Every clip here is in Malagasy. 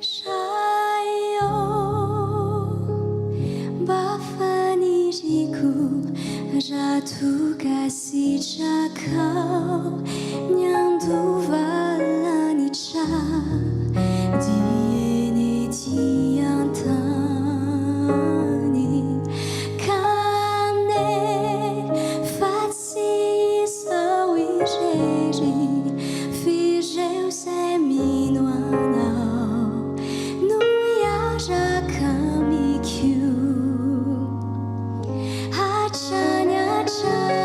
Shayo bafaniriku ratuka si chakao nyanduvalani cha diene tiantani kane fasi sawireri fijeu seminoanao nuyaja kamikyu hachani hachani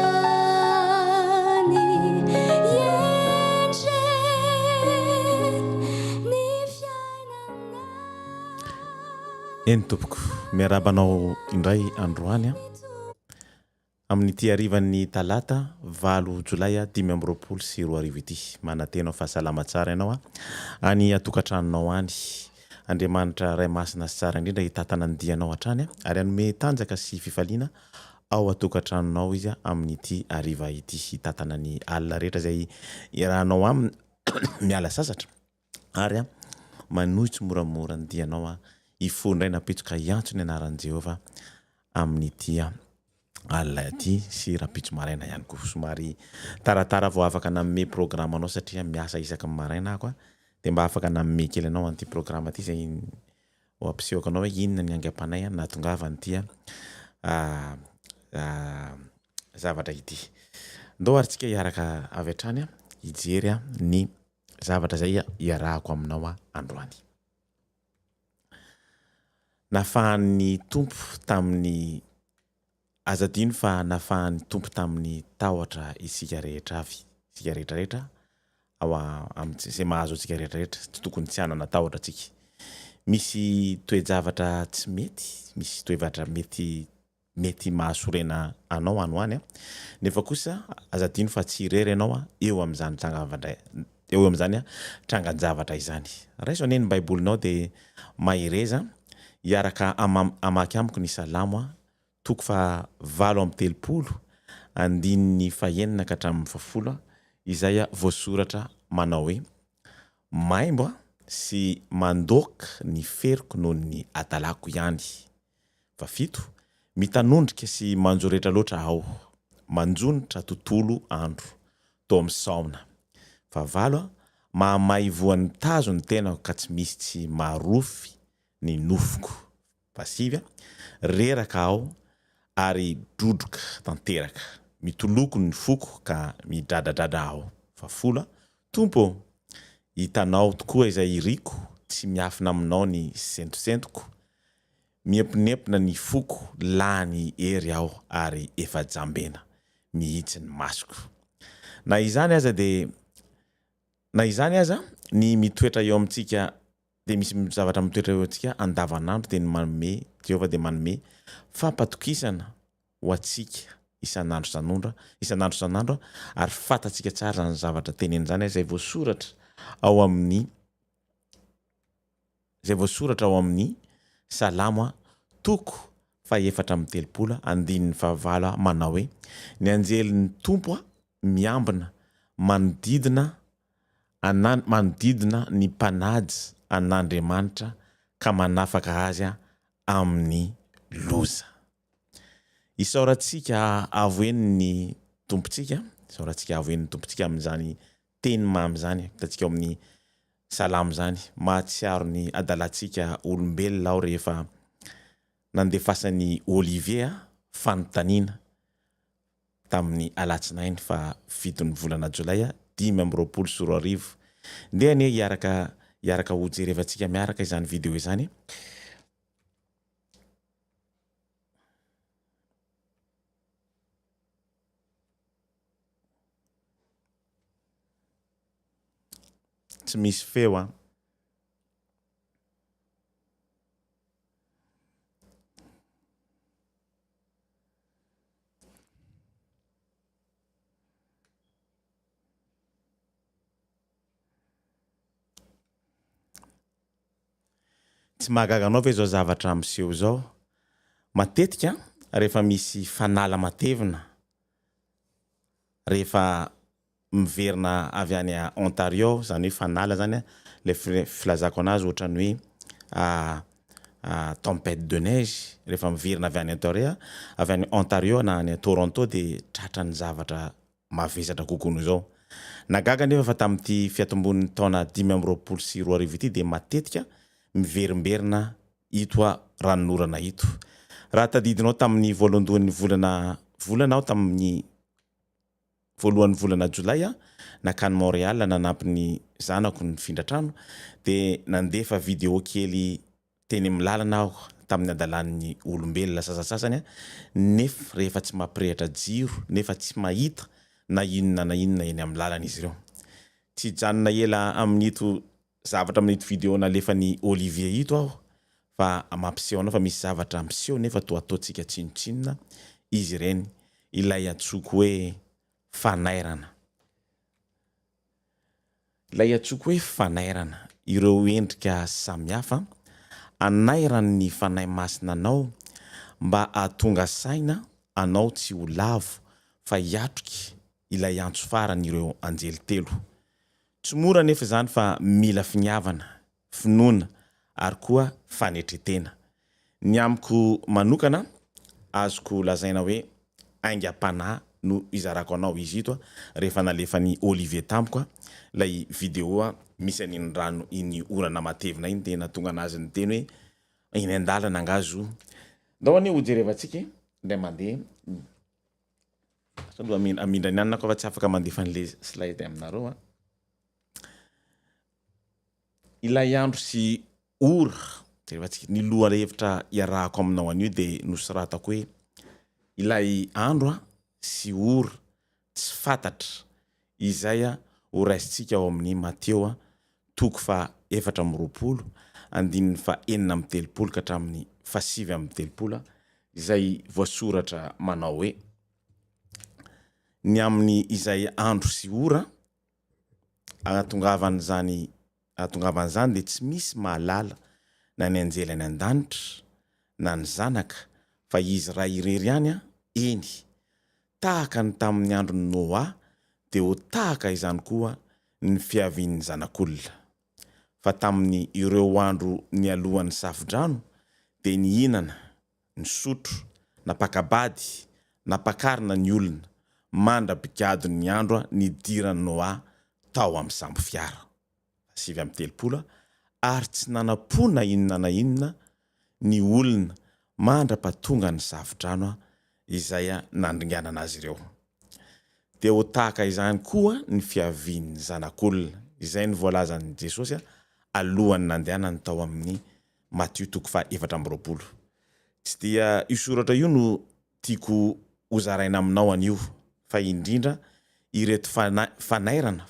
yenje ni fiainana eny tompoko miarabanao indray androany a amin'ity arivan'ny talata 8 jolay 2020 sy 2020 ity manatenao fahasalama tsara ianao a any atokantranonao any Andriamanitra ray masina sy tsara indrindra hitatana ny dianao hatrany ary anome tanjaka sy fifaliana ao atokantranonao izy amin'ity ariva ity hitatana ny alina rehetra izay irahanao aminy miala sasatra ary manohitsy moramora ny dianao a ifondray napetsoka iantso ny anaran'i Jehova amin'ity alina ity sy rapitso maraina ihany koa somary taratara vao afaka nanome programma anao satria miasa isaka amin'ny maraina ako dia mba afaka nanome kely anao an'ity programma ity izay ho ampisehoko anao hoe inona ny angam-panay natongavany ity zavatra ity ndao aritsika hiaraka avy hatrany hijery ny zavatra izay iarahako aminao androany. Nafahan'ny tompo tamin'ny azadino fa nafahan'ny tompo tamin'ny tahotra isika rehetra avy isika rehetrarehetra ao amin'izay mahazo antsika rehetrarehetra tsy tokony tsy hanana tahotra antsika. Misy toe-javatra tsy mety, misy toe-javatra mety mahasorena anao anoany nefa kosa azadino fa tsy irery ianao eo amin'izany trangan-javatra izany. Raiso aneny baibolinao dia mahireza iaraka amaky amiko ny salamo toko fa 8:30 andininy fahenina ka hatramin'ny 10 izay voasoratra manao hoe maimbo sy mandoka ny feriko noho ny atalako ihany. 7 mitanondrika sy manjoretra loatra aho manjonitra tontolo andro to amin'ny saomna. 8 mahamay voan'ny tazo ny tenako ka tsy misy tsy marofy ny nofoko. 9 reraka aho ary drodroka tanteraka mitoloko ny foko ka midradradrada aho. 10 tompo hitanao tokoa izay iriko tsy miafina aminao ny sentosentoko miepinepina ny foko lany ery aho ary efa jambena mihitsy ny masoko. Na izany aza ny mitoetra eo amintsika dia misy zavatra mitoetra eo amintsika andavanandro dia manome Jehova dia manome fampatokisana ho antsika isanandro isanandro ary fatatsika tsara zany zavatra teneny zany izay voasoratra ao amin'ny salamo toko 4:30 andininy 9 manao hoe ny anjelin'ny tompo miambina manodidina ny mpanady an'Andriamanitra ka manafaka azy amin'ny loza. Isaorantsika avoen'ny tompontsika amin'izany teny mamy zany hitantsika amin'ny salamo zany mahatsiaro ny adalantsika olombelona aho rehefa nandefasany Olivier fanontaniana tamin'ny alatsinainy fa 7 volana Jolay 2020 sy 2020 ndia ny iaraka hojerevantsika miaraka izany video izany. Tsy misy feo tsy mahagaga anao ve zao zavatra amseho zao matetika rehefa misy fanala matevina rehefa miverina avy any a Ontario, zany hoe fanala zany le filazako anazy ohatrany hoe tempête de neige rehefa miverina avy any Ontario, avy any Ontario na any Toronto de tratrany zavatra mavesatra kokoa noho zao. Nagaga nefa fa tamin'ity fiatombon'ny taona 2024 ity de matetika miverimberina ito ranonorana ito. Raha tadidinao tamin'ny voalohan'ny volana tamin'ny voalohan'ny volana Jolay nakany Montréal nanampy ny zanako ny findratrano de nandefa vidéo kely teny amin'ny lalana aho tamin'ny adalan'ny olombelona sasasasany nefa rehefa tsy mampirehatra jiro nefa tsy mahita na inona eny amin'ny lalana izy ireo. Tsy janona ela amin'ito zavatra amin'ito vidéo nalefany Olivier ito aho fa mampiseho anao fa misy zavatra ampiseho nefa toa ataontsika tsinotsinona izy ireny ilay atsoko hoe fanairana. Ilay atsoko hoe fanairana ireo endrika samihafa anairan'ny fanahy masina anao mba ahatonga saina anao tsy ho lavo fa hiatroky ilay antso farany ireo anjely telo. Tsy mora nefa zany fa mila finiavana, finoana ary koa fanetretena. Ny amiko manokana azoko lazaina hoe aingam-panahy no izarako anao izy ito rehefa nalefany Olivier tampoka lay vidéo misy an'iny rano iny orana matevina iny tena tonga anazy ny teny hoe iny andalana angazo. Ndao ane ho jerevantsika ndray mandeha. Sandro amindrany anina ko fa tsy afaka mandefa an'le slide aminareo ilay andro sy ora jerevantsika ny loha hevitra iarahako aminao an'io de nosoratako hoe ilay andro sy ora tsy fantatra izay ho raisintsika ao amin'ny Mateo 4:4 andininy fa 4:30 ka hatramin'ny 5:30 izay voasoratra manao hoe ny amin'ny izay andro sy ora ahatongavan' zany de tsy misy mahalala na ny anjely any an-danitra na ny zanaka fa izy raha irery ihany eny tahaka ny tamin'ny andron'ny Noa de ho tahaka izany koa ny fiavian'ny zanak'olona. Fa tamin'ny ireo andro ny alohan'ny safidrano de ny hinana, ny sotro, napakabady, napakarina ny olona, mandra-bigado ny andro ny diran'ny Noa tao amin'ny sambo fiara 5:30 ary tsy nanapona inona na inona ny olona mandra-patonga ny safidrano izay nandringanana azy ireo. De ho tahaka izany koa ny fiavian'ny zanak'olona izay ny voalazan'i Jesosy alohan'ny nandehanany tao amin'ny Matthieu 4:20. Tsy dia io soratra io no tiako hozaraina aminao an'io fa indrindra ireto fanairana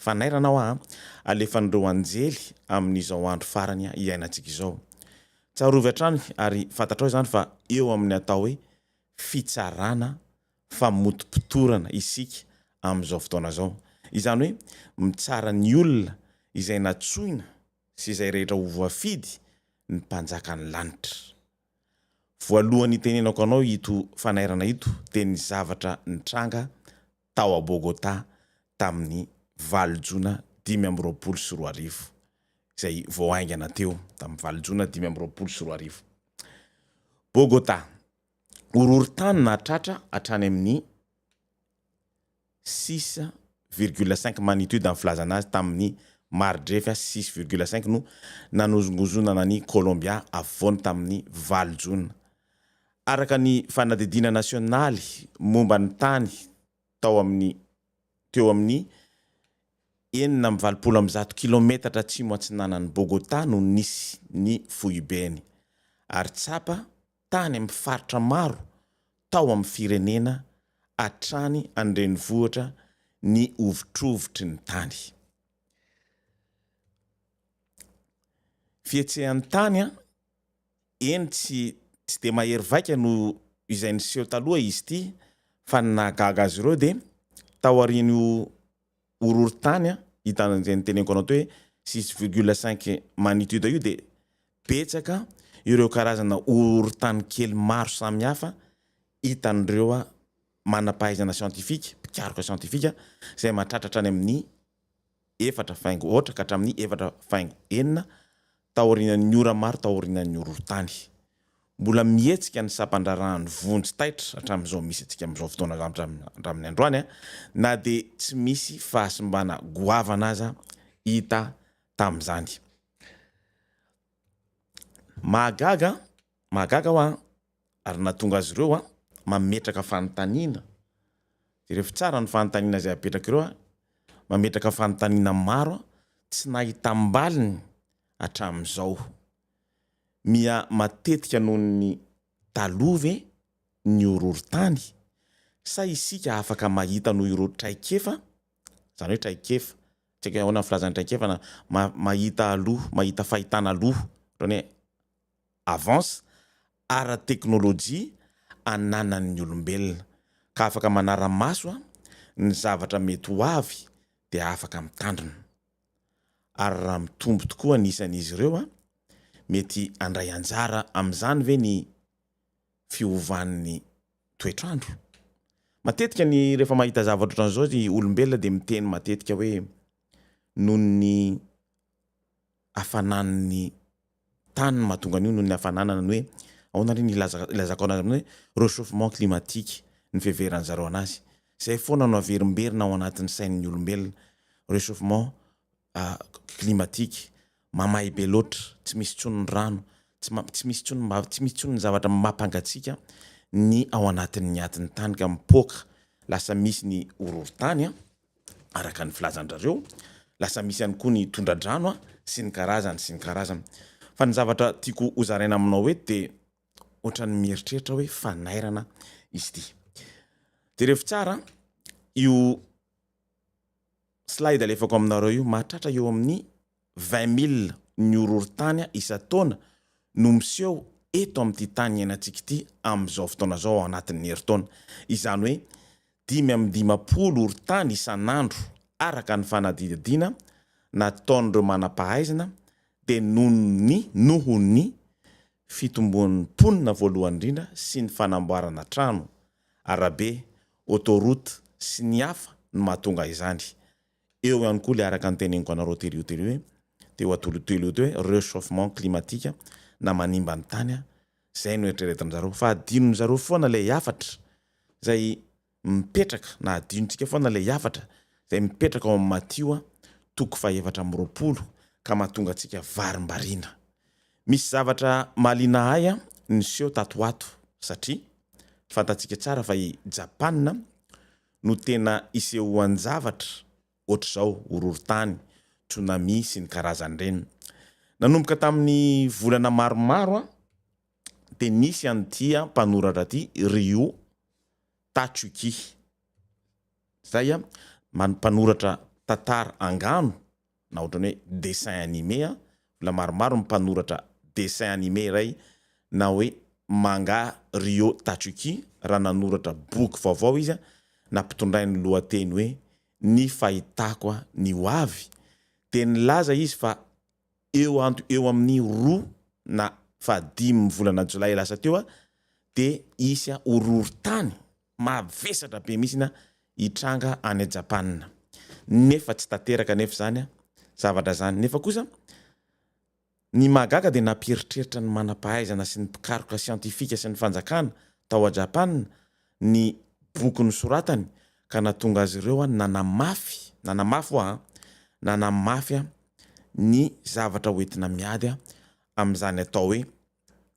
alefan'ireo anjely amin'izao andro farany iainantsika izao. Tsarovy hatrany ary fantatrao zany fa eo amin'ny atao hoe fitsarana famotim-pitorana isika amin'izao fotoana zao. Izany hoe mitsara ny olona izay natsoina sy izay rehetra ho voafidy ny mpanjakan'ny lanitra. Voalohany tenenako anao ito fanairana ito de ny zavatra nitranga tao a Bogota tamin'ny 20 Jona 2024 izay voaingana teo tamin'ny 20 Jona 2024. Bogota horohorontany nahatratra hatrany amin'ny 6,5 magnitude amin'ny filazana azy tamin'ny mardrefy 6,5 no nanozongozonana ny Colombia avoany tamin'ny 20 Jona. Araka ny fanadidina nasionaly momba ny tany teo amin'ny 420 kilometatra atsimo atsinanan'ny Bogota no nisy ny fohibeny ary tsapa tany amin'ny faritra maro tao amin'ny firenena hatrany andrenivohitra ny ovitrovitry ny tany. Fietsehan'ny tany eny tsy de mahery vaika no izay niseho taloha izy ity fa nagaga azy ireo de tao arin'io horohorontany hitan'izay nyteneniko anao teo hoe 6,5 magnitude io de betsaka ireo karazana horohorontany kely maro samihafa hitan'ireo manampahaizana siantifika pikaroka siantifika zay mahatratra any amin'ny 4 faingo ohatra ka hatramin'ny 4 faingo 9 taorinan'ny ora maro taorinan'ny orontany. Mbola mihetsika ny sampandrarahany vonjy taitra hatramin'izao misy atsika amin'izao fotoana hatramin'ny androany na dia tsy misy fahasimbana goavana aza hita tamin'izany. Mahagaga ho ary natonga azy ireo mametraka fanontaniana. Rehefa tsara ny fanontaniana izay apetraka ireo mametraka fanontaniana maro tsy nahita ambaliny hatramin'izao. Matetika noho ny talove ny horohorontany sa isika afaka mahita noho ireo traikefa, zany hoe traikefa tsika ahoana ny filazan'ny traikefa na mahita aloha, mahita fahitana aloha, ohatrany hoe avance ara-teknôlôjia ananan'ny olombelona ka afaka manara-maso ny zavatra mety ho avy dia afaka mitandrina. Ary raha mitombo tokoa anisan'izy ireo mety andray anjara amin'izany ve ny fiovan'ny toetrandro. Matetika ny rehefa mahita zavatra ohatran'izao ny olombelona dia miteny matetika hoe noho ny hafanan'ny tany mahatonga an'io, noho ny hafananana ny hoe ahoana ry ny ilazako anazy amin'ny hoe réchauffement climatique ny fiheveran'ny zareo anazy. Zay foana no averimberina ao anatin'ny sain'ny olombelona. Réchauffement climatique mamay be loatra, tsy misy tsony rano, tsy misy tsony ny zavatra mampangatsiaka ny ao anatin'ny atin'ny tany ka mipoaka. Lasa misy ny horohorontany araka ny filazandrareo, lasa misy ihany koa ny tondra-drano sy ny karazany. Fa ny zavatra tiako hozaraina aminao hoe dia ohatran'ny mieritreritra hoe fanairana izy ity. Jerevy tsara io slide alefako aminareo io mahatratra eo amin'ny 20,000 ny horohorontany isa-taona no miseho eto amin'ity tany iainantsika ity amin'izao fotoana zao ao anatin'ny herintaona. Izany hoe 520 horohorontany isan'andro araka ny fanadidadiana nataon'ireo manam-pahaizana dia noho ny fitomboan'ny mponina voalohany indrindra sy ny fanamboarana trano, arabe, autoroute sy ny hafa no mahatonga izany. Eo ihany koa le araka ny teneniko anareo telo hoe teo atolotelo hoe réchauffement climatique na manimba ny tany zay no eritreretin'zareo. Fa adinon'ny zareo foana le hafatra zay mipetraka na adinontsika foana le hafatra zay mipetraka ao amin'ny Matio 4:20 ka mahatonga antsika varimbariana. Misy zavatra mahaliana ahy niseho tato ato satria fantatsika tsara fa i Japana no tena isehoan'ny zavatra ohatr'izao horohorontany, tsunami sy ny karazany reny. Nanomboka tamin'ny volana maromaro dia nisy an'ity mpanoratra ty Ryo Tatsuki. Zay mpanoratra tantara angano na ohatrany hoe dessin animé la maromaro mpanoratra dessin animé iray na hoe manga Ryo Tatsuki raha nanoratra boky vaovao izy nampitondray ny lohateny hoe ny fahitako ny ho avy. Dia nilaza izy fa eo amin'ny 2 na 5 volana jolay lasa teo dia isy horohorontany mavesatra be misy hitranga any Japana. Nefa tsy tanteraka nefa zany zavatra zany. Nefa kosa ny mahagaga dia nampieritreritry ny manam-pahaizana sy ny mpikaroka siantifika sy ny fanjakana tao a Japana ny boky nosoratany ka natonga azy ireo nanamafy ny zavatra hoentina miady amin'izany atao hoe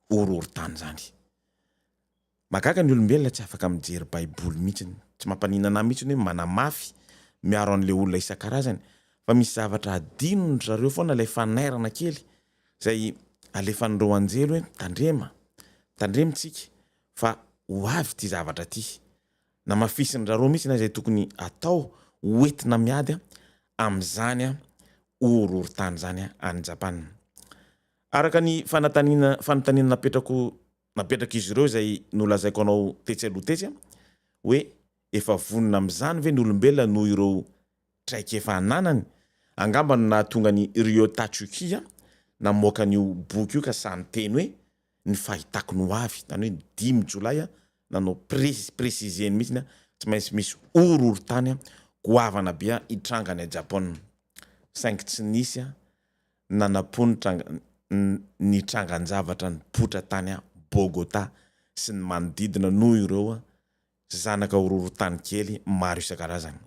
horohorontany zany. Mahagaga ny olombelona tsy afaka mijery baiboly mihitsy, tsy mampaninana mihitsy hoe manamafy miaro an'le olona isan-karazany, fa misy zavatra adinony zareo foana ilay fanairana kely zay alefan'ireo anjely hoe tandremintsika fa ho avy ty zavatra ty. Na mafisin'zareo mihitsy na zay tokony atao hoentina miady amin'izany horohorontany zany any Japana. Araka ny fanontaniana napetraka izy ireo zay nolazaiko anao tetsy aloha tetsy hoe efa vonona amin'izany ve ny olombelona noho ireo traikefa ananany. Angamba no nahatonga ny Ryo Tatsuki namoaka n'io boky io ka samy teny hoe ny fahitako no avy, zany hoe 5 jolay nanao préciseny mihitsy tsy maintsy misy orohoro-tany goavana bia itrangany a Japon saingy tsy nisy nanapony ny trangan-javatra ny potra tany a Bogota sy ny manodidina noho ireo zanaka orohoro-tany kely maro isan-karazany.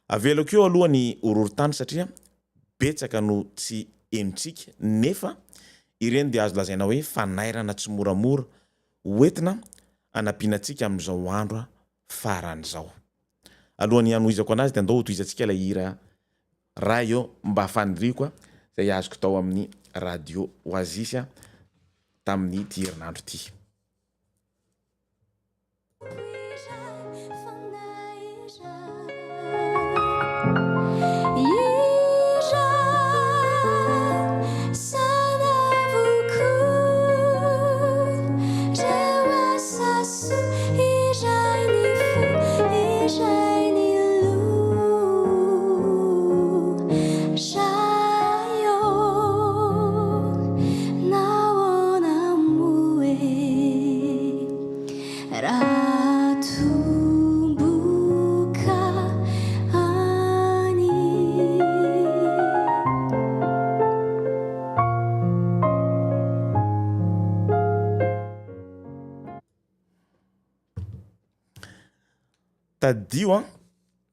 Avelako eo aloha ny orohoro-tany satria betsaka no tsy enitsika nefa ireny dia azo lazaina hoe fanairana tsy moramora hoentina anapinatsika amin'izao andro faran'izao. Alohan'ny hanohizako anazy dia andao hotoizantsika ilay hira raha eo mba faniriko izay azoko tao amin'ny radio Oasis tamin'ny ty herinandro ty. Tadio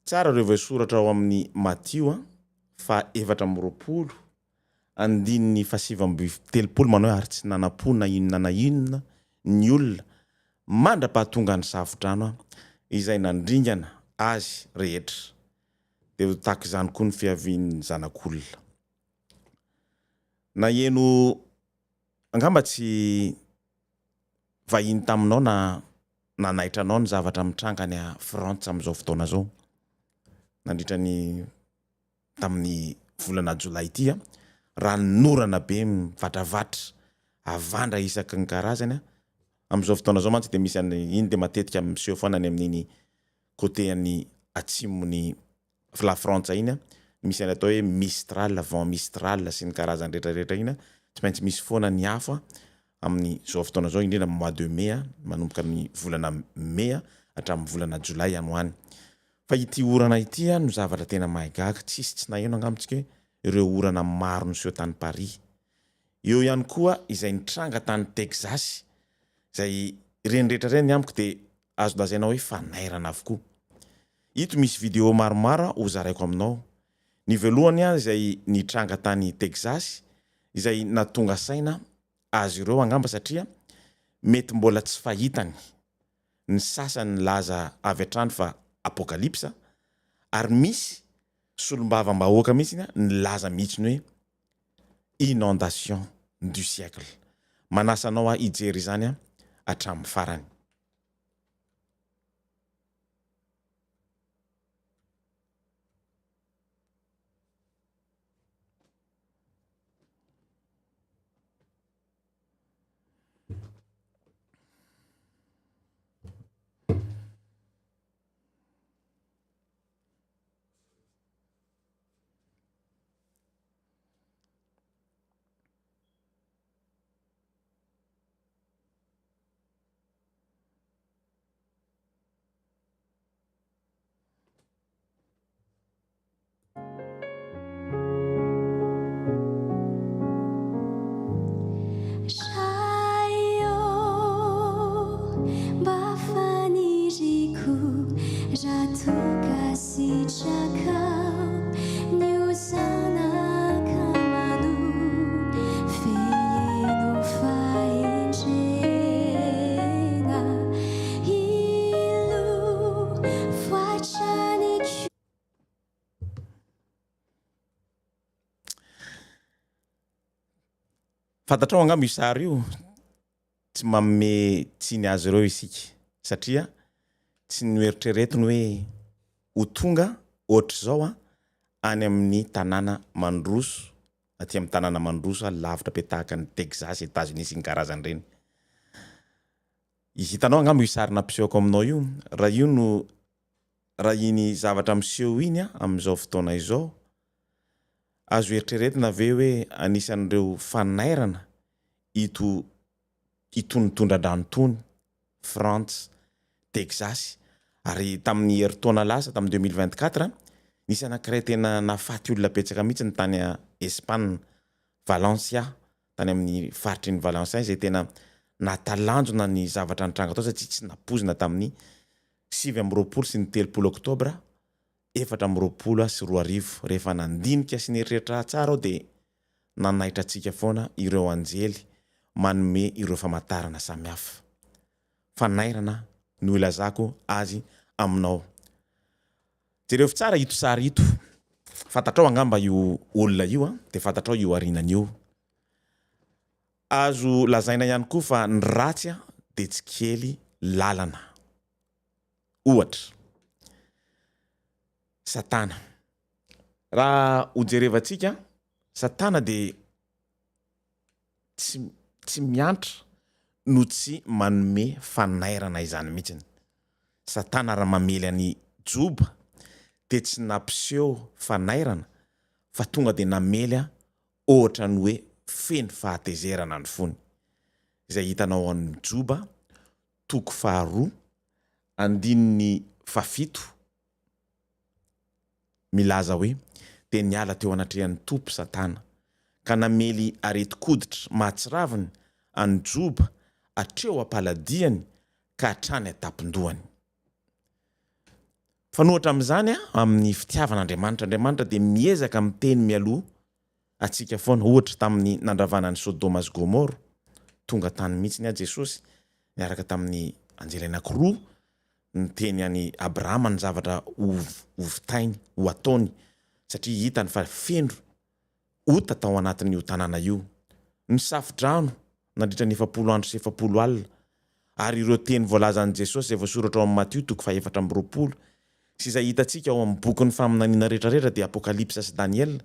tsara reo soratra ao amin'ny Matio fa 7:20 andininy fa 7:30 manao ary tsy nanapona inona na inona ny olona mandra-pahatonga ny safodrano izay nandringana azy rehetra dia tahaka izany koa ny fiavian'ny zanak'olona. Na eno angamba tsy vahiny taminao na nanaitranao ny zavatra mitrangany a Frantsa amin'izao fotoana zao nandritra ny tamin'ny volana Jolay ity raha norana be mivadravatra avandra isaky ny karazany amin'izao fotoana zao mantsy dia misy iny dia matetika miseho foana ny amin'iny côté any atsimony la Frantsa iny misy any atao hoe Mistral, vent Mistral sy ny karazany rehetrarehetra iny tsy maintsy misy foana ny hafa amin'ny zao fotoana zao indrindra mois de mai manomboka ny volana mai hatramin'ny volana Jolay any ho any. Fa ity orana ity no zavatra tena mahagaga tsisy tsy naheno angambontsika hoe ireo orana maro niseho tany Paris. Eo ihany koa izay nitranga tany Texas izay reny rehetra reny amiko dia azo lazaina hoe fanairana avokoa. Ito misy vidéo maromaro hozaraiko aminao. Ny voalohany izay nitranga tany Texas izay natonga saina azy ireo angamba satria mety mbola tsy fahitany ny sasany laza avy hatrany fa apokalipsa ary misy solombavam-bahoaka mihitsy ny laza mihitsy hoe inondation du siècle. Manasanao hijery izany hatramin'ny farany. Fantatrao angamba io sary io tsy manome tsiny azy ireo isika satria tsy noeritreretiny hoe ho tonga ohatra zao any amin'ny tanàna Mandroso aty amin'ny tanàna Mandroso lavitra be tahaka ny Texas, États-Unis sy ny karazany reny. Hitanao angamba io sary nampisehoko aminao io raha iny zavatra miseho iny amin'izao fotoana izao azo eritreretina ve hoe anisan'ireo fanairana itony tondran-drano tony Frantsa, Texas ary tamin'ny heritaona lasa tamin'ny 2024 nisy anankiray tena nafaty olona petsaka mihitsy ny tany Espagne Valencia tany amin'ny faritry ny Valencia izay tena natalanjona ny zavatra nitranga tao satria tsy napozina tamin'ny 7 sy ny 3 oktobra 2024 rehefa nandinika sy neritreritra tsara ao dia nanaitra antsika foana ireo anjely manome ireo famantarana samihafa. Fanairana no ilazako azy aminao. Jereo tsara ito sary ito. Fantatrao angamba io olona io dia fantatrao io arinan'io. Azo lazaina ihany koa fa ny ratsy dia tsy kely lalana. Ohatra Satana. Raha hojerevantsika Satana dia tsy miantra no tsy manome fanairana izany mihitsiny. Satana raha mamely any Joba dia tsy nampiseho fanairana fa tonga dia namely ohatra ny hoe feno fahatezerana ny fony. Izay hitanao amin'ny Joba 2:7 milaza hoe dia niala teo anatrehan'ny tompo Satana ka namely areti-koditra mahatsiraviny any Joba hatreo am-paladiany ka hatrany an-tampon-dohany. Fanohatra amin'izany amin'ny fitiavan'Andriamanitra, Andriamanitra dia miezaka miteny mialoha atsika foana. Ohatra tamin'ny nandravana ny Sodoma sy Gomora, tonga tany mihitsy Jesosy niaraka tamin'ny anjely anankiroa niteny any Abrahama ny zavatra hovitainy ho ataony satria hitany fa feno ota tao anatin'io tanàna io. Ny safi-drano nandritra ny 70 andro sy 70 alina ary ireo teny voalazan'i Jesosy izay voasoratra ao amin'ny Matio 4:20 sy izay hitantsika ao amin'ny boky ny faminaniana rehetrarehetra dia Apokalipsa sy Daniel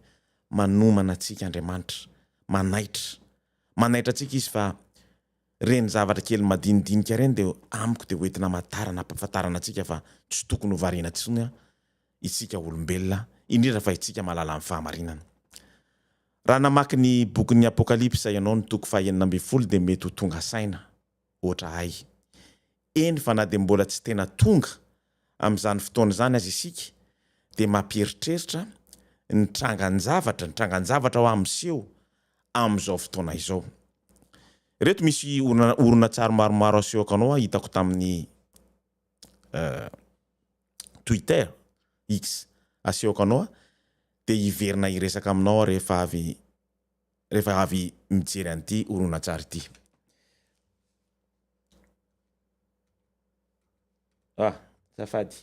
manomana antsika Andriamanitra manaitra antsika izy fa reny zavatra kely madinidinika reny dia amiko dia hoentina matarana ampahafantarana antsika fa tsy tokony ho variana intsony isika olombelona indrindra fa isika mahalala amin'ny fahamarinana. Raha namaky ny bokin'ny Apokalipsa ianao ny 9 dia mety ho tonga saina ohatra hay. Eny fa na dia mbola tsy tena tonga amin'izany fotoana izany azy isika dia mampieritreritra ny trangan-javatra ho amin'seho amin'izao fotoana izao. Reto misy oronan-tsary maromaro asehoko anao hitako tamin'ny Twitter X asehoko anao dia hiverina hiresaka aminao rehefa avy mijery an'ity oronan-tsary ity. Zafady.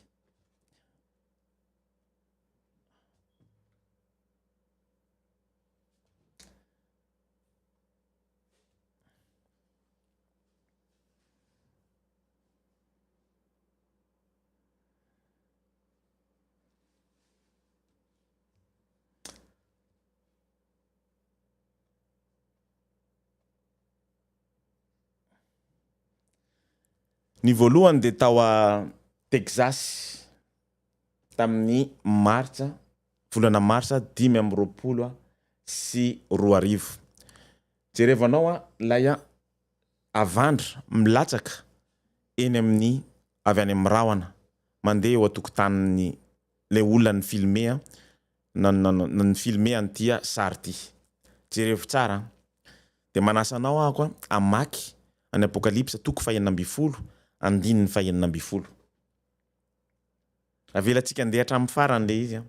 Ny voalohany dia tao a Texas tamin'ny volana Marsa 2022. Jerevanao lay avandra milatsaka eny amin'ny avy any amin'ny rahona mandeha eo an-tokotanin'ny lay olona ny filme ny filme an'ity sary ity. Jerevo tsara dia manasa anao ako amaky any Apokalipsa 2:9-9. Avelantsika andeha hatramin'ny farany le izy.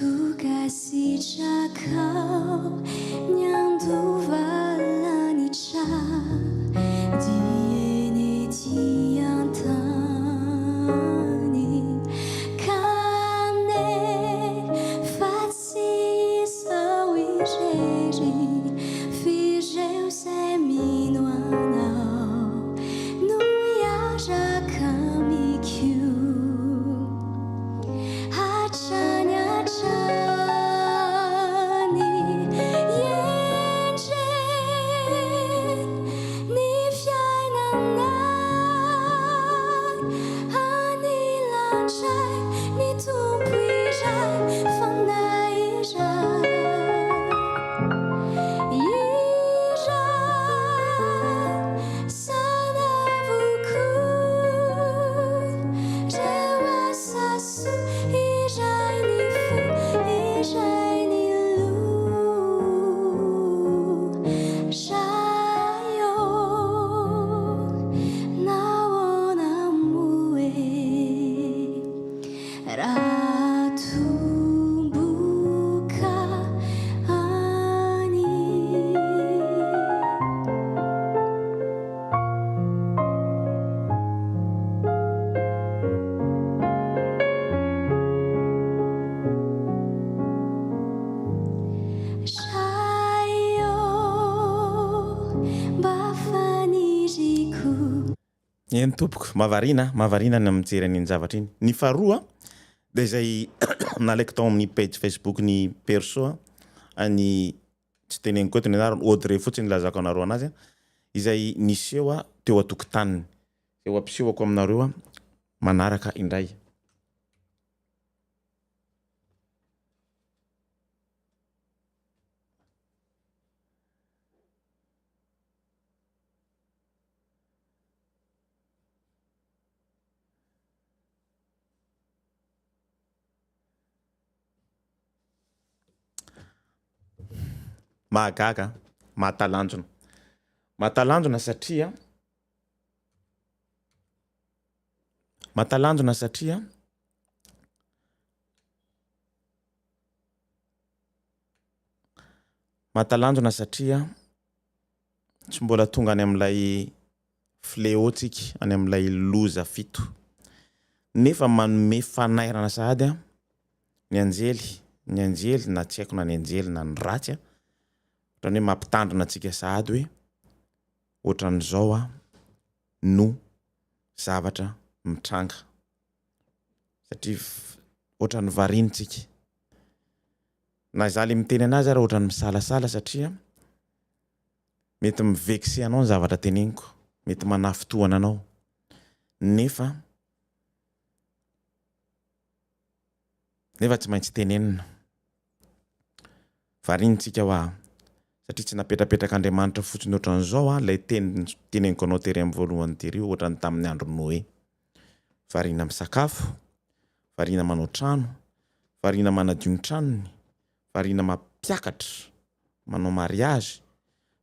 tukasitraka nyandovala tra dieny ety antany kanefa tsy izao irery fireo zay mino anao no hiaraka mikio hatrany hatrany endre ny fiainanay anilandray ny tompo iray fanay iray sanavoko reo asaso iray ny fo iray ny lo rayo nahoana moe raha tomboka any rayo mba faniriko eny tompoko mavarina ny mijery an'iny zavatra iny ny faharoa dia izay nalaiko tao amin'ny page Facebook ny perso any tsy teneniko eto ny anarany Audrey fotsiny lazako anareo anazy izay niseho teo atokotaniny eo ampisehoko aminareo manaraka indray mahagaga mahatalanjona satria tsy mbola tonga any amin'ilay fléautsika any amin'ilay loza fito nefa manome fanairana sahady ny anjely na tsy haiko na ny anjely na ny ratsy ohatrany hoe mampitandrina antsika sahady hoe ohatran'izao no zavatra mitranga satria ohatran'ny varinitsika na izaly miteny anazy ary ohatran'ny misalasala satria mety mivexe anao ny zavatra teneniko mety manafitohana anao nefa tsy maintsy tenenina varinitsika satria tsy napetrapetraka Andriamanitra fotsiny ohatran'izao ilay teneniko anao tery amin'ny voalohany tery ohatran'ny tamin'ny andro Noé variana misakafo variana manao trano variana manadio ny tranony variana mampiakatra manao mariage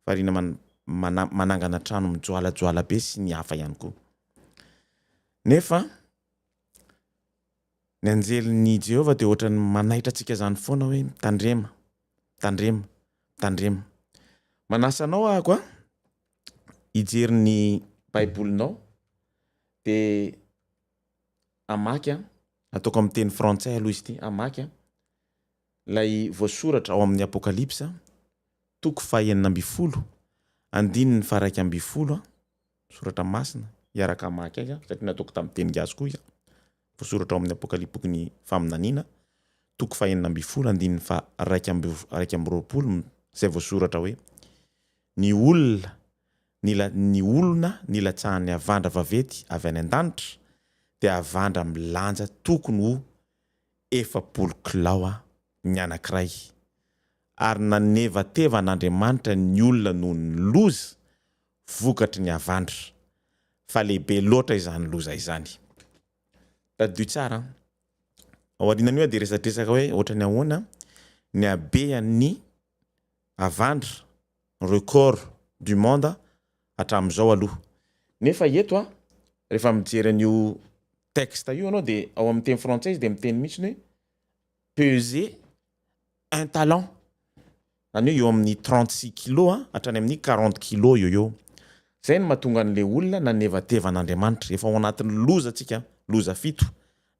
variana manangana trano mijoalajoala be sy ny hafa ihany koa nefa ny anjelin'ny Jehova dia ohatran'ny manaitra antsika zany foana hoe tandrema manasa anao ako hijery ny baibolinao dia amaky ataoko amin'ny teny frantsay aloha izy ity amaky lay voasoratra ao amin'ny apokalipsa 9:20 andininy 1:20 soratra masina iaraka amaky azy satria nataoko tamin'ny teny gasy koa izy voasoratra ao amin'ny apokalipsa ny faminaniana 9:20 andininy 1:20 zay voasoratra hoe ny olona nilatsahan'ny avandra vavety avy any an-danitra dia avandra milanja tokony ho 70 kilao ny anankiray ary nanevateva n'Andriamanitra ny olona noho ny loza vokatry ny avandra fa lehibe loatra izany loza izany tadio tsara ao arinan'io dia resadresaka hoe ohatrany ahoana ny habean'ny avandra record du monde hatramin'izao aloha nefa eto rehefa mijery an'io texte io anao dia ao amin'ny teny frantsay izy dia miteny mihitsy hoe peser un talent zany hoe eo amin'ny 36 kilo hatrany amin'ny 40 kilo eo zay no mahatonga an'le olona nanevatevan'Andriamanitra efa ao anatin'ny loza atsika loza fito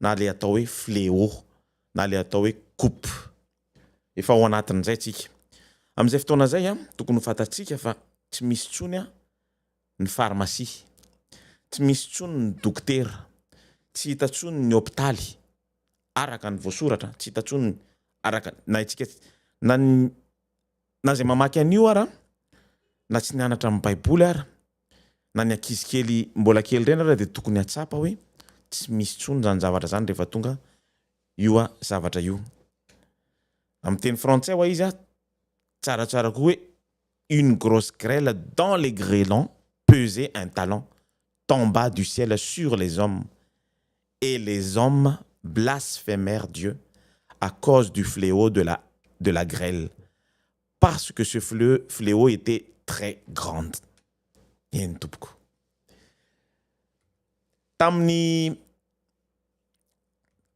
na le atao hoe fléau na le atao hoe coupe efa ao anatin'izay tsika amin'izay fotoana zay tokony ho fatatsika fa tsy misy tsony ny pharmacie tsy misy tsony ny dokotera tsy hita tsony ny hôpitaly araka ny voasoratra tsy hita tsony araka na itsika na zay mamaky an'io ara na tsy nianatra amin'ny baiboly ara na ny ankizy kely mbola kely reny ara dia tokony hatsapa hoe tsy misy tsony zany zavatra zany rehefa tonga io zavatra io amin'ny teny frantsay hoa izy tsaratsara koa hoe une grosse grêle dans les grêlons pesait un talent tomba du ciel sur les hommes et les hommes blasphémèrent Dieu à cause du fléau de la grêle parce que ce fléau était très grande. Yen tompoko. Tamin'ny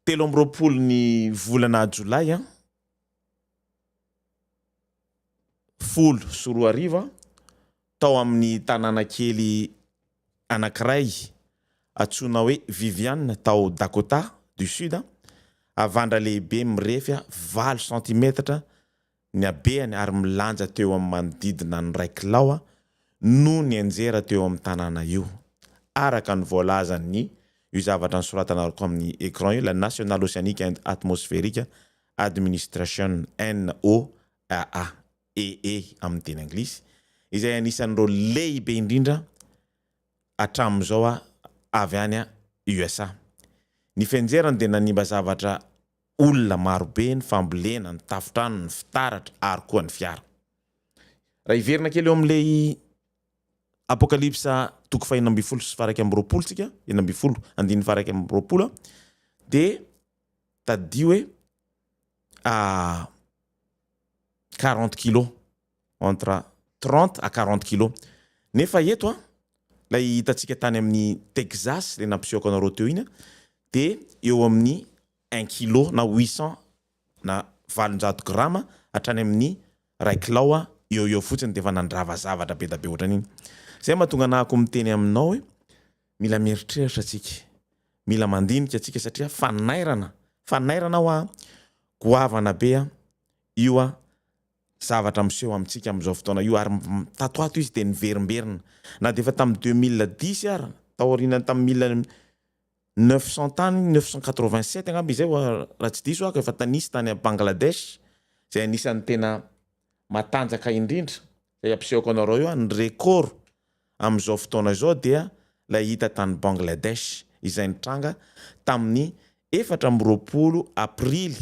13 ny volana Jolay 10 tao amin'ny tanàna kely anankiray atsona hoe Viviane tao Dakota du Sud avandra lehibe mirefy 20 cm ny habeany ary milanja teo amin'ny manodidina ny 1 kilao no ny anjera teo amin'ny tanàna io araka ny voalazan'ny io zavatra ny soratana arako amin'ny écran io la National Oceanic and Atmospheric Administration NOAA amin'ny teny anglisy izay anisan'ireo lehibe indrindra hatramin'izao avy any USA. Ny fenjerany dia nanimba zavatra olona marobe ny fambolena, ny tafotrano, ny fitaratra ary koa ny fiara. Raha iverina kely eo amin'ilay apokalypsa toko 12 sy faraka amby roapolo tsika 12 andiny faraka amby roapolo dia tadio hoe 40 kilos entre 30 à 40 kilos nefa eto lay hitatsika tany amin'ny Texas le nampisehoako anareo teo iny dia eo amin'ny 1 kilo na 800 na 700 grama hatrany amin'ny 1 kilao eo fotsiny dia efa nandrava zavatra be da be ohatran'iny. Zay mahatonga anahako miteny aminao hoe mila mieritreritra atsika, mila mandinika atsika satria fanairana ho goavana be io zavatra miseho amintsika amin'izao fotoana io ary tatoato izy dia niverimberina na dia efa tamin'ny 2010 ara taoriana tamin'ny 1900 tany 987 angamba izay raha tsy diso ako efa tanisy tany a Bangladesh zay anisan'ny tena matanjaka indrindra zay ampisehoko anareo io ny record amin'izao fotoana izao dia lay hita tany Bangladesh izay nitranga tamin'ny 4 aprily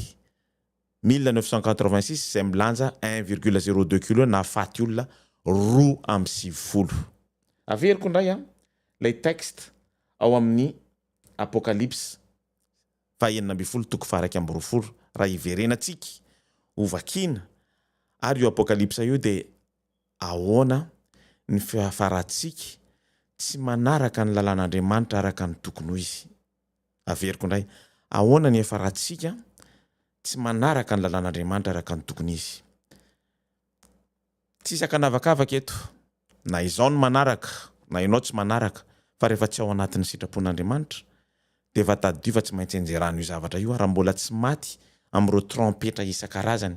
1986 izay milanja 1,02 kilo na faty olona 2.9. Averiko indray lay texte ao amin'ny apokalypse 12 toko faraka amby roapolo raha iverenatsika ovakina ary io apokalypse io dia ahoana ny fihafaratsika tsy manaraka ny lalàn'Andriamanitra araka ny tokony ho izy. Averiko indray ahoana ny hafaratsika tsy manaraka ny lalàn'Andriamanitra araka ny tokony izy. Tsy sakanavakavaka eto na izao no manaraka na ianao tsy manaraka fa rehefa tsy ao anatin'ny sitrapon'Andriamanitra dia efa tadio fa tsy maintsy enjerana io zavatra io raha mbola tsy maty amin'ireo trompetra isan-karazany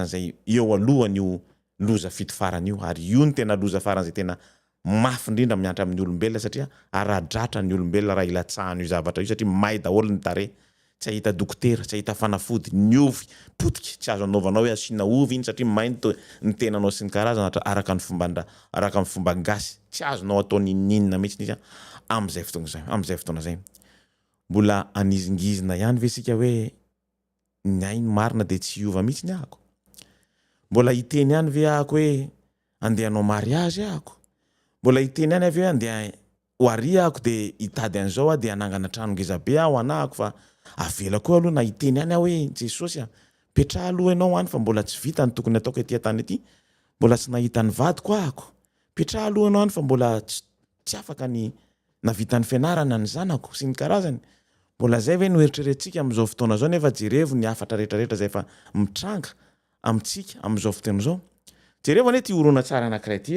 zay eo alohan'io loza fito farany io ary io ny tena loza farany zay tena mafy indrindra miantra amin'ny olombelona satria aradratra ny olombelona raha ilatsahany io zavatra io satria may daholo ny tare tsy ahita dokotera tsy ahita fanafody ny ovy potika tsy azo anaovanao hoe asina ovy iny satria may ny tenanao sy ny karazana araka ny fomba gasy tsy azonao atao ninina mihitsy izy amin'izay fotoana zay mbola anizingizina ihany ve sika hoe ny ainy marina dia tsy hiova mihitsy ny ahako mbola hiteny ihany ve ahako hoe andeha hanao mariage ahako mbola hiteny ihany ve andeha ho ary ahako dia hitady an'izao dia hanangana trano ngeza be aho anahako fa avela koa aloha na hiteny ihany aho hoe Jesosy petraha aloha ianao any fa mbola tsy vita ny tokony ataoko etỳ tany ety mbola tsy nahita ny vadiko ahako petraha aloha ianao any fa mbola tsy afaka ny navita ny fianarana ny zanako sy ny karazany mbola zay ve noeritreretintsika am'izao fotoana zao nefa jerevo ny afatra rehetrarehetra zay efa mitranga amintsika am'izao fotoana zao jerevo ane ty orona tsara anankiray ty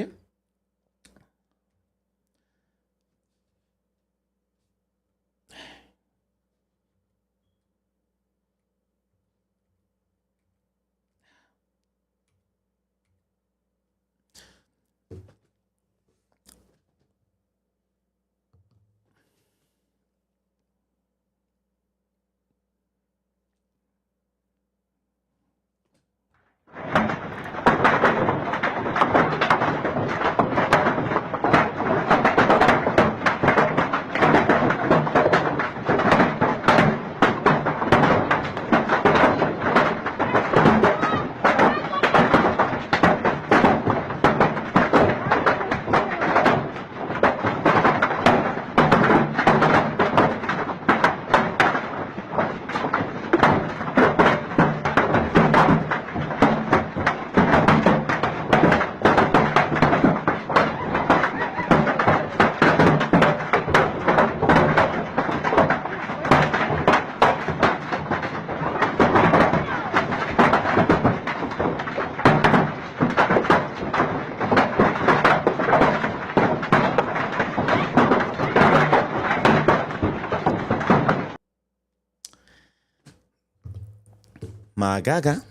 mahagaga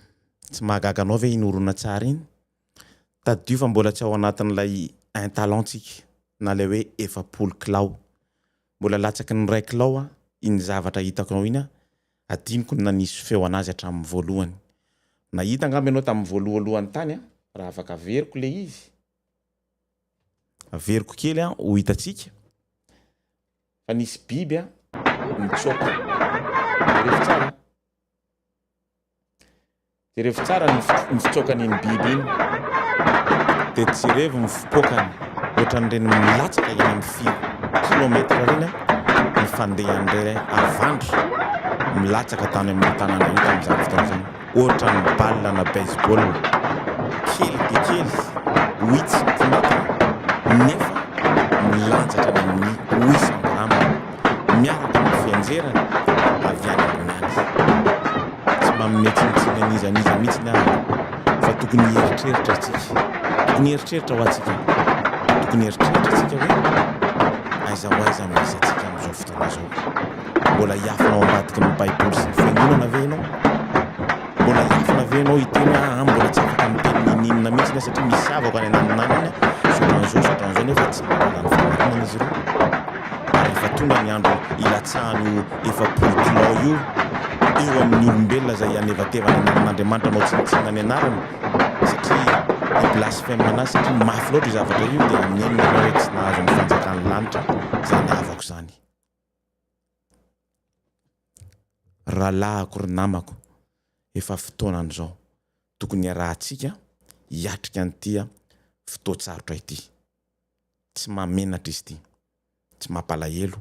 tsy mahagaga anao ve inorona tsara iny tadio fa mbola tsy ao anatin'ilay un talentsika na lay hoe 7 kilao mbola latsaky ny 1 kilao iny zavatra hitako anao iny adiniko nanisy feo anazy hatramin'ny voalohany nahita angamba ianao tamin'ny voalohalohany tany raha afaka averiko le izy averiko kely ho hitatsika fa nisy biby mitsoka rehefa tsara jerevo tsara ny fitsokany biby iny de jerevo mifipokany ohatran'ireny milatsaka eny amin'ny 5 kilometra reny mifandehan'ire avandro milatsaka tany amin'ny tanàna io tamin'izany fotoana zany ohatran'ny balle na baseball kely de kely witsy tinata nefa milanjaka amin'ny 800 grama miaraka amin'ny fianjerany avy any ambony tsy mametsintsiny an'izaniza mihitsy fa tokony heritreritra atsika tokony heritreritra ho atsika tokony heritreritra atsika hoe aiza ho aiza misy atsika am'izao fotoana zao mbola hiafinao ambadiky ny baiboly sy ny fiangonana ve ianao mbola hiafina ve ianao hiteny mbola tsy afaka miteny ninina mihitsy satria misy avako any ananinany sotran'izao nefa tsy manana ny famarinana izy ireo ary efa tonga ny andro ilatsahany 7 kilao io eo amin'ny olombelona zay anevatevana an'Andriamanitra anao tsinitsina ny anarany satria ny blasphème anazy satria mafy loatra io zavatra io dia amin'eny ianao hoe tsy nahazo ny fanjakan'ny lanitra zany avako zany rahalahako ry namako efa fotoanan'izao tokony arahantsika hiatrika an'ity fotoatsarotra ity tsy mamenatra izy ity tsy mampalahelo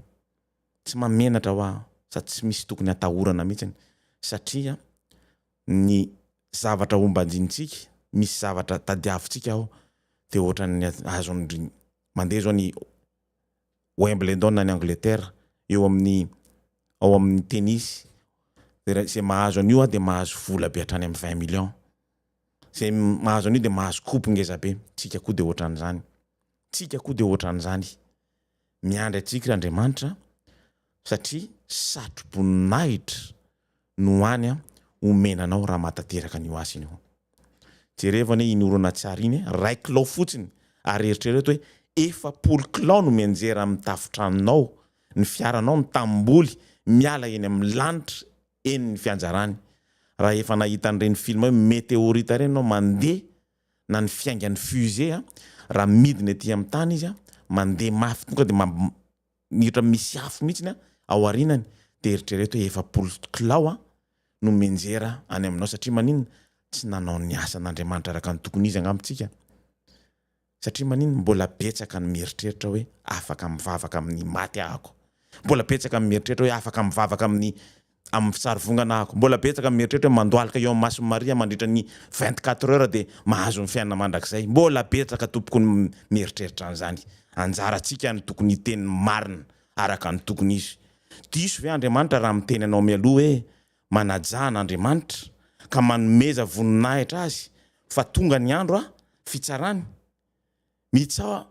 tsy mamenatra ho sady tsy misy tokony atahorana mihitsy satria ny zavatra ombanjintsika misy zavatra tadiavintsika aho dia ohatran'ny azon'ny mandeha zao ny Wimbledon ny Angleterre eo amin'ny ao amin'ny tennis zay mahazo an'io dia mahazo vola be hatrany amin'ny 20 millions zay mahazo an'io dia mahazo coupe ngeza be tsika koa dia ohatran'izany tsika koa dia ohatran'izany miandry atsika Andriamanitra satria satroboninahitra no any omenanao raha matateraka an'io asiny io jereva ane inorona tsara iny 1 kilao fotsiny ary eritrereto hoe 7 kilao no mianjera amin'ny tafotranonao ny fiaranao ny tamboly miala eny amin'ny lanitra eny ny fianjarany raha efa nahita an'ireny film hoe météorite ireny anao mandeha na ny fiaingany fusée raha midiny aty amin'ny tany izy mandeha mafy tonga dia nihitra misy afo mihitsy ao arinany dia eritrereto hoe 7 kilao no mianjera any aminao satria maninona tsy nanao ny asan'Andriamanitra araka ny tokony izy angambontsika satria maninona mbola betsaka ny mieritreritra hoe afaka mivavaka amin'ny maty ahako mbola betsaka ny mieritreritra hoe afaka mivavaka amin'ny fisarivongana ahako mbola betsaka ny mieritreritra hoe mandoalaka eo amin'ny Masony Maria mandritra ny 24 heures dia mahazo ny fiainana mandrakizay mbola betsaka tompoko ny mieritreritra an'izany anjarantsika ny tokony hiteny marina araka ny tokony izy diso hoe Andriamanitra raha miteny anao mialoha hoe manajana Andriamanitra ka manomeza voninahitra azy fa tonga ny andro fitsarany mitsaho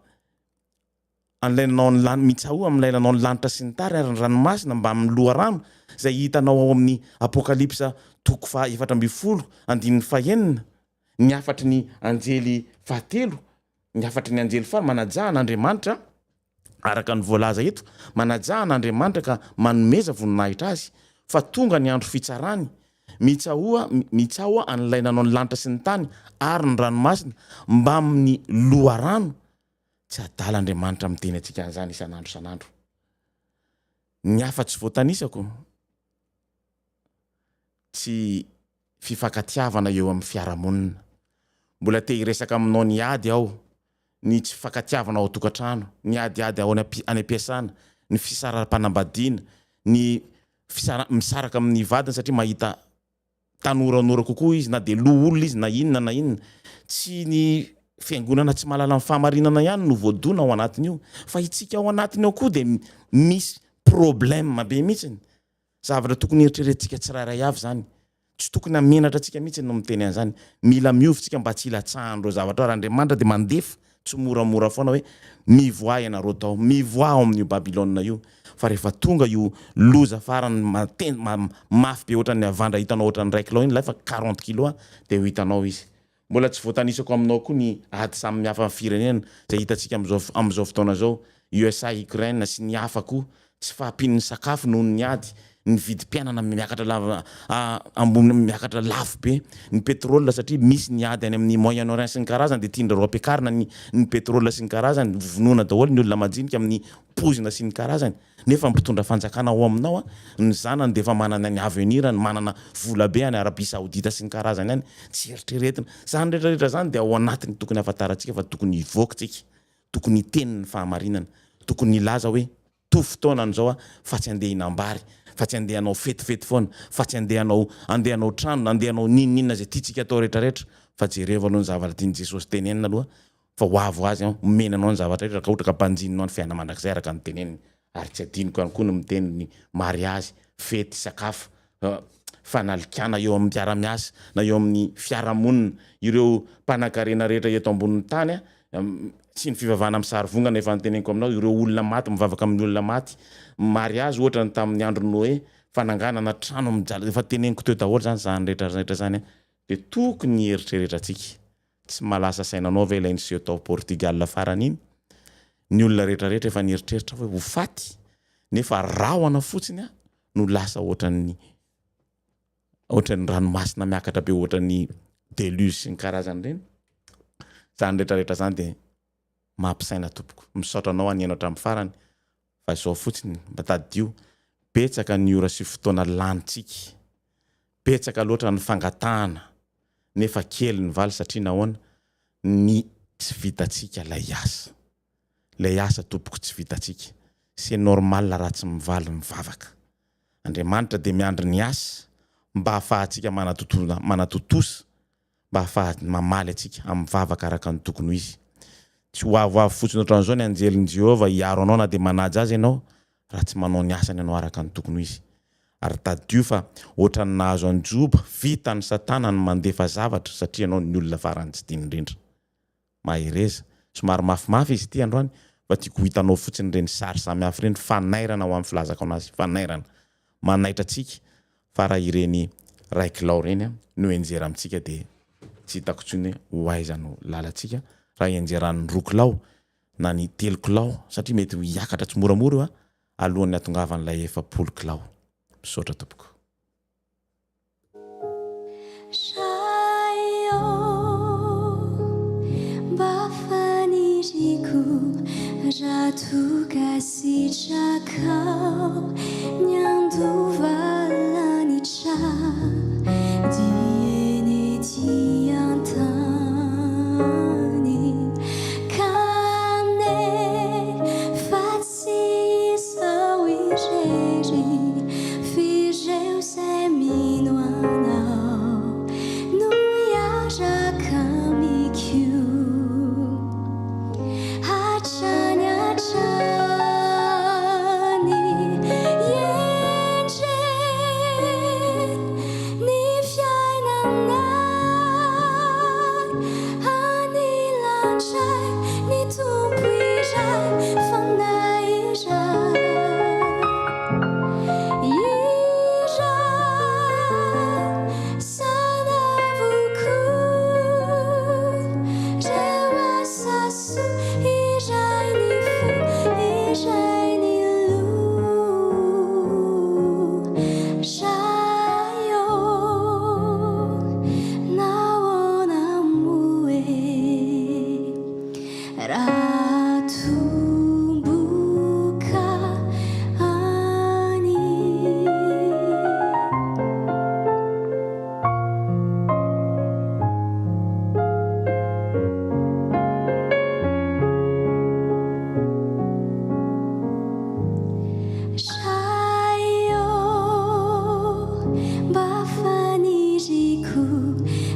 mitsaho am'lailanao ny lanitra sy ny tary ary ny ranomasina mba amin'ny loharano izay hitanao ao amin'ny apokalipsa 4:1 ny afatry ny anjely fahatelo ny afatry ny anjely fara manajahan'Andriamanitra araka ny voalaza eto manajahan'Andriamanitra ka manomeza voninahitra azy fa tonga ny andro fitsarany mitsahoa an'lainanao ny lanitra sy ny tany ary ny ranomasina mba amin'ny loharano tsy adala Andriamanitra miteny antsika an'izany isan'andro ny afa-tsy voatanisako tsy fifankatiavana eo amin'ny fiarahamonina mbola te hiresaka aminao ny ady aho ny tsy fifankatiavana ao tokantrano ny adiady ao any ampiasana ny fisaram-panambadiana ny misaraka amin'ny vadiny satria mahita tanoranora kokoa izy na de loha olona izy na inona tsy ny fiangonana tsy mahalala amin'ny fahamarinana ihany no voadona ao anatiny io fa itsika ao anatiny ao koa de misy problème be mihitsiny zavatra tokony eritreretintsika tsirairay avy zany tsy tokony amenatra antsika mihitsy no miteny an'izany mila miovitsika mba tsy hilatsahan'ireo zavatra ary Andriamanitra de mandefa tsy moramora foana hoe mivoay ianareo tao mivoa ao amin'io Babilôna io fa rehefa tonga io loza farany mafy be ohatran'ny avandra hitanao ohatran'ny 1 kilô iny lafa 40 kilô de ho hitanao izy mbola tsy voatanisako aminao koa ny ady samy mihafa amin'ny firenena zay hitantsika am'izao fotoana zao USA Ukraine sy ny hafa koa tsy fahampian'ny sakafo noho ny ady ny vidim-piainana miakatra ambony miakatra lafo be ny pétrole satria misy ny ady any amin'ny Moyen-Orient sy ny karazany de tiandrareo ampiakarina ny pétrole sy ny karazany vonoana daholo ny olona majinika amin'ny pozina sy ny karazany nefa mpitondra fanjakana ao aminao ny zanany de efa manana ny avenir ny manana vola be any Arabia Saodita sy ny karazany any tsy eritreretina zany rehetrarehetra zany de ao anatiny tokony afantarantsika fa tokony hivoakatsika tokony hiteniny fahamarinana tokony hilaza hoe to fotoana an'izao fa tsy andeha hinambary fa tsy andehanao fetifety foana fa tsy andehanao trano andehanao ninina zay tiatsika atao rehetrarehetra fa jereva aloha ny zavatra tiany Jesosy tenenina aloha fa hoavo azy menanao ny zavatra rehetra ka ohatra ka mpanjinonao ny fiainana mandrakizay araka ny teneniny ary tsy adiniko ihany koa no miteny ny mariazy fety sakafo fanalikana eo amin'ny mpiara-miasa na eo amin'ny fiarahamonina ireo mpanan-karena rehetra eto ambonin'ny tany sy ny fivavahana amin'ny sary vongana efa nyteneniko aminao ireo olona maty mivavaka amin'ny olona maty mariazy ohatra ny tamin'ny andro Noé fananganana trano mijaly efa teneniko teo daholo zany zany rehetrarehetra zany de tokony eritreretra atsika tsy malasa sainanao ve ilay niseho tao Portugal farany iny ny olona rehetrarehetra efa nieritreritra hoe ho faty nefa rahona fotsiny no lasa ohatran'ny ranomasina miakatra be ohatran'ny deluge sy ny karazany reny zany rehetrarehetra zany de mampisaina tompoko misaotra anao anianao hatramin'ny farany fa izao fotsiny mba tadio betsaka ny ora sy fotoana lanitsika betsaka loatra ny fangatahana nefa kely ny valy satria nahoana ny tsy vitatsika lay asa tompoko tsy vitatsika c'est normal raha tsy mivaly mivavaka Andriamanitra de miandry ny asa mba ahafahantsika manatotosa mba ahafahantsika mamaly atsika amin'ny vavaka araka ny tokony ho izy tsy hoavoavo fotsiny ohatran'izao ny anjelin Jehova hiaro anao na de manaja azy ianao raha tsy manao ny asany ianao araka ny tokony ho izy ary tadio fa ohatran'ny nahazo any Joba vita ny Satana ny mandefa zavatra satria ianao ny olona farany tsy tiany indrindra mahereza somary mafimafy izy ity androany fa tiako hitanao fotsiny reny sary samihafa reny fanairana ho amin'ny filazako anazy fanairana manaitra atsika fa raha ireny 1 kilao reny no enjera amintsika de tsy hitako tsony ho aiza no lalatsika raha enjeran'ny 2 kilao na ny 3 kilao satria mety hiakatra tsy moramora io alohan'ny atongavan'ilay 10 kilao misaotra tompoko Ratu kasih cakau Nyandu valani cha Diene tiang tani Kane fatsi sawi jeri Fijeu seminoanau Nuya jakami kiu Hachani Chani, yeah.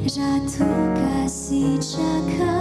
Jatuh kasih cakap